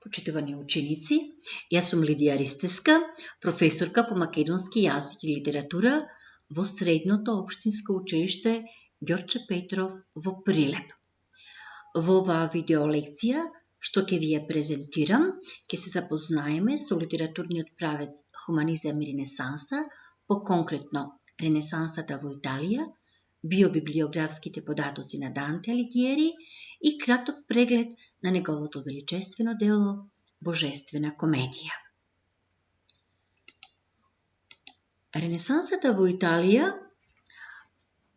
Почитувани ученици, јас сум Лидија Ристевска, професорка по македонски јазик и литература во Средното општинско училиште Ѓорче Петров во Прилеп. Во оваа видеолекција, што ќе ви ја презентирам, ќе се запознаеме со литературниот правец хуманизам и ренесанса, поконкретно ренесансата во Италија, биобиблиографските податоци на Данте Алигиери и краток преглед на неговото величествено дело Божествена комедија. Ренесансата во Италија,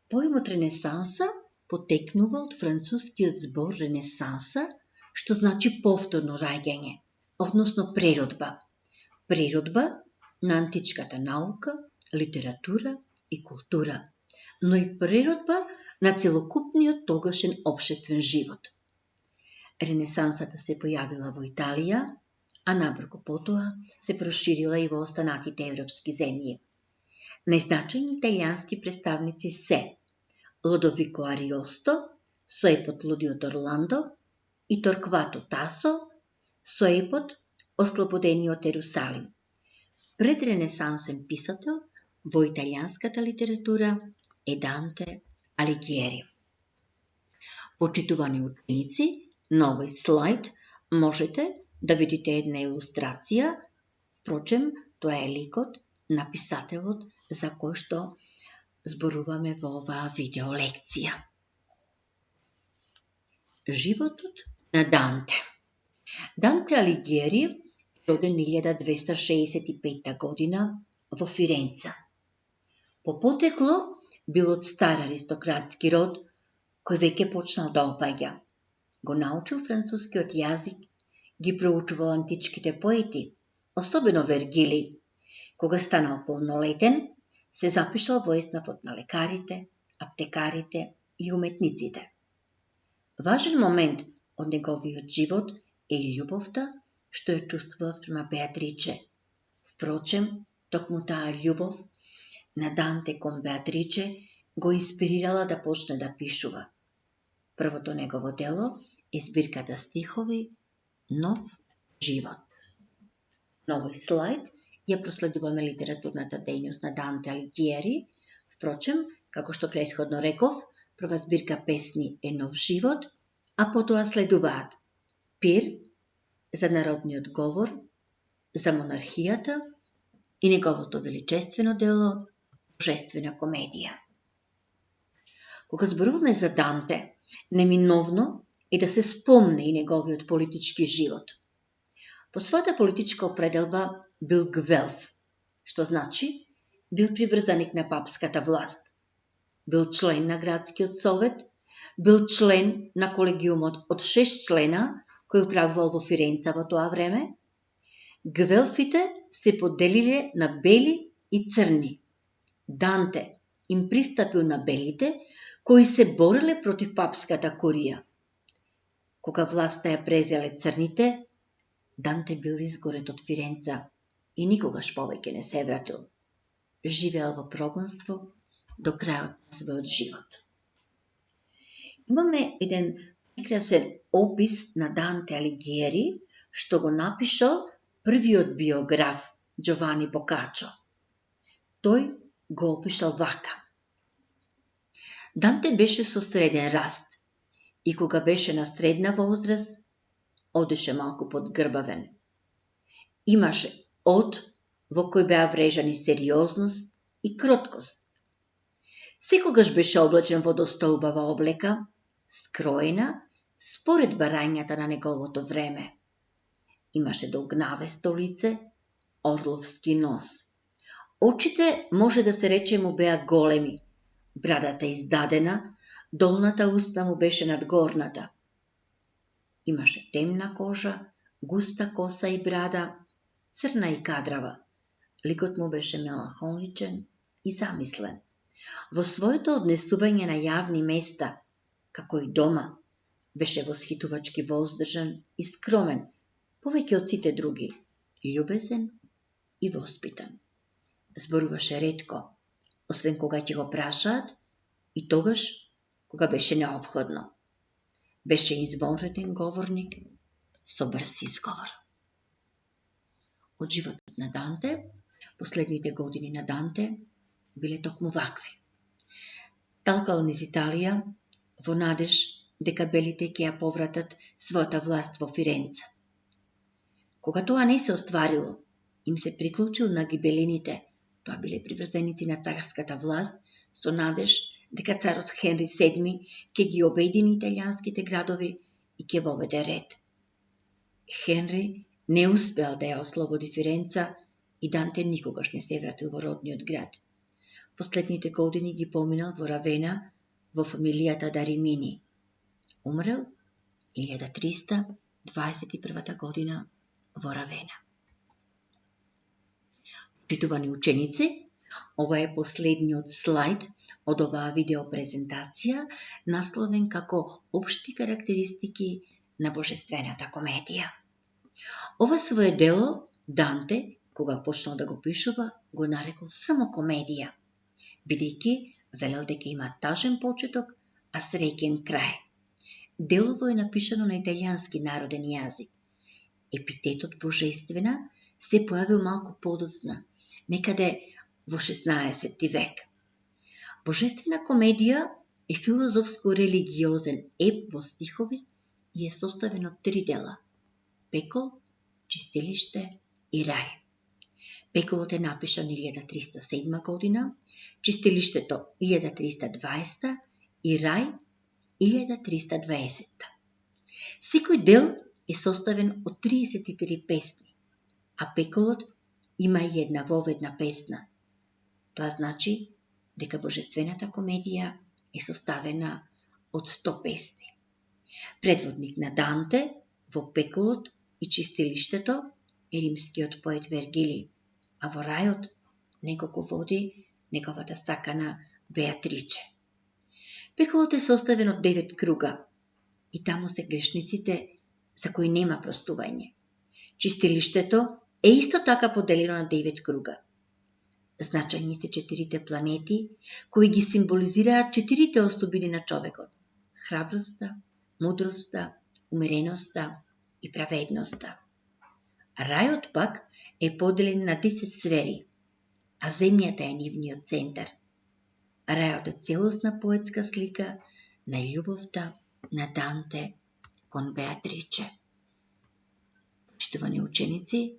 поимот ренесанса потекнува од францускиот збор ренесанса, што значи повторно раѓање, односно преродба. Преродба на античката наука, литература и култура, но и преродба на целокупниот тогашен општествен живот. Ренесансата се појавила во Италија, а набрзо потоа се проширила и во останатите европски земји. Најзначајни италијански представници се Лодовико Ариосто со епот Лудиот Орландо и Торквато Тасо со епот Ослободениот Ерусалим. Предренесансен писател во италијанската литература е Данте Алигиери. Почитувани ученици, на овој слайд можете да видите една илустрација, впрочем, тоа е ликот на писателот за кој што зборуваме во оваа видеолекција. Животот на Данте. Данте Алигиери роден 1265 година во Фиренца. По потекло бил од стар аристократски род, кој веќе почнал да опаѓа. Го научил францускиот јазик, ги проучувал античките поети, особено Вергилий. Кога станал полнолетен, се запишал во еснавот на лекарите, аптекарите и уметниците. Важен момент од неговиот живот е и љубовта што ја чувствувал спрема Беатриче. Впрочем, токму таа љубов на Данте кон Беатриче го инспирирала да почне да пишува. Првото негово дело е збирката стихови Нов живот. На овој слайд ја проследуваме литературната дејност на Данте Алигиери. Впрочем, како што претходно реков, прва збирка песни е Нов живот, а потоа следуваат Пир, за народниот говор, за монархијата и неговото величествено дело Божествена комедија. Кога зборуваме за Данте, неминовно е да се спомне и неговиот политички живот. По својата политичка определба бил гвелф, што значи бил приврзаник на папската власт. Бил член на градскиот совет, бил член на колегиумот од 6 члена кој управувал во Фиренца во тоа време. Гвелфите се поделиле на бели и црни. Данте им пристапил на белите, кои се бореле против папската курија. Кога власта ја презеле црните, Данте бил изгорет од Фиренца и никогаш повеќе не се вратил. Живеел во прогонство до крајот на својот живот. Имаме еден прекрасен опис на Данте Алигиери, што го напишал првиот биограф Џовани Бокачо. Тој го опишал вака. Данте беше со среден раст и кога беше на средна возраст, одеше малку подгрбавен. Имаше од во кој беа врежани сериозност и кроткост. Секогаш беше облечен во доста убава облека, скроена според барањата на неговото време. Имаше долгнавесто лице, орловски нос. Очите може да се рече му беа големи, брадата издадена, долната уста му беше над горната. Имаше темна кожа, густа коса и брада, црна и кадрава. Ликот му беше меланхоличен и замислен. Во своето однесување на јавни места, како и дома, беше восхитувачки воздржан и скромен, повеќе од сите други, љубезен и воспитан. Зборуваше ретко, освен кога ќе го прашаат, и тогаш кога беше неопходно. Беше извонреден говорник, со брз изговор. Од животот на Данте, последните години на Данте биле токму вакви. Талкал низ Италија во надеж дека белите ќе ја повратат својата власт во Фиренца. Кога тоа не се остварило, им се приклучил на гибелините, тоа биле приврзеници на царската власт, со надеж дека царот Хенри VII ќе ги обедини италијанските градови и ќе воведе ред. Хенри не успеал да ја ослободи Фиренца и Данте никогаш не се вратил во родниот град. Последните години ги поминал во Равена, во фамилијата да Римини. Умрел 1321 година во Равена. Почитувани ученици, ова е последниот слайд од оваа видеопрезентација, насловен како Општи карактеристики на Божествената комедија. Ова свое дело Данте, кога почнал да го пишува, го нарекол само комедија, бидејќи велел дека има тажен почеток, а среќен крај. Делово е напишано на италијански народен јазик. Епитетот божествена се појавил малку подоцна, некаде во 16 век. Божествена комедија е филозофско-религиозен еп во стихови и е составен од 3 дела: пекол, чистилиште и рај. Пеколот е напишан 1307 година, чистилиштето 1320 и рај 1320. Секој дел е составен од 33 песни, а пеколот има и една воведна песна. Тоа значи дека Божествената комедија е составена од 100 песни. Предводник на Данте во пеколот и чистилиштето е римскиот поет Вергилий, а во рајот него го води неговата сакана Беатриче. Пеколот е составен од 9 круга и таму се грешниците за кои нема простување. Чистилиштето е исто така поделено на 9 круга. Значајни се 4 планети кои ги символизираат 4 особини на човекот: храброста, мудроста, умереноста и праведноста. Рајот пак е поделен на 10 сфери, а земјата е нивниот центар. Рајот е целосна поетска слика на љубовта на Данте кон Беатриче. Почитувани ученици,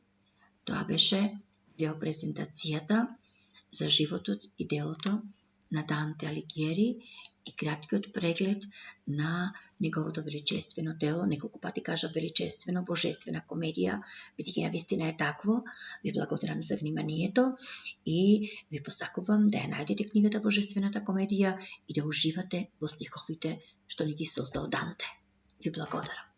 тоа беше видеопрезентацијата за животот и делото на Данте Алигјери и краткиот преглед на неговото величествено дело, неколку пати кажа величествено, божествена комедија, бидејќи навистина е такво. Ви благодарам за вниманието и ви посакувам да ја најдете книгата Божествената комедија и да уживате во стиховите што ни ги создал Данте. Ви благодарам.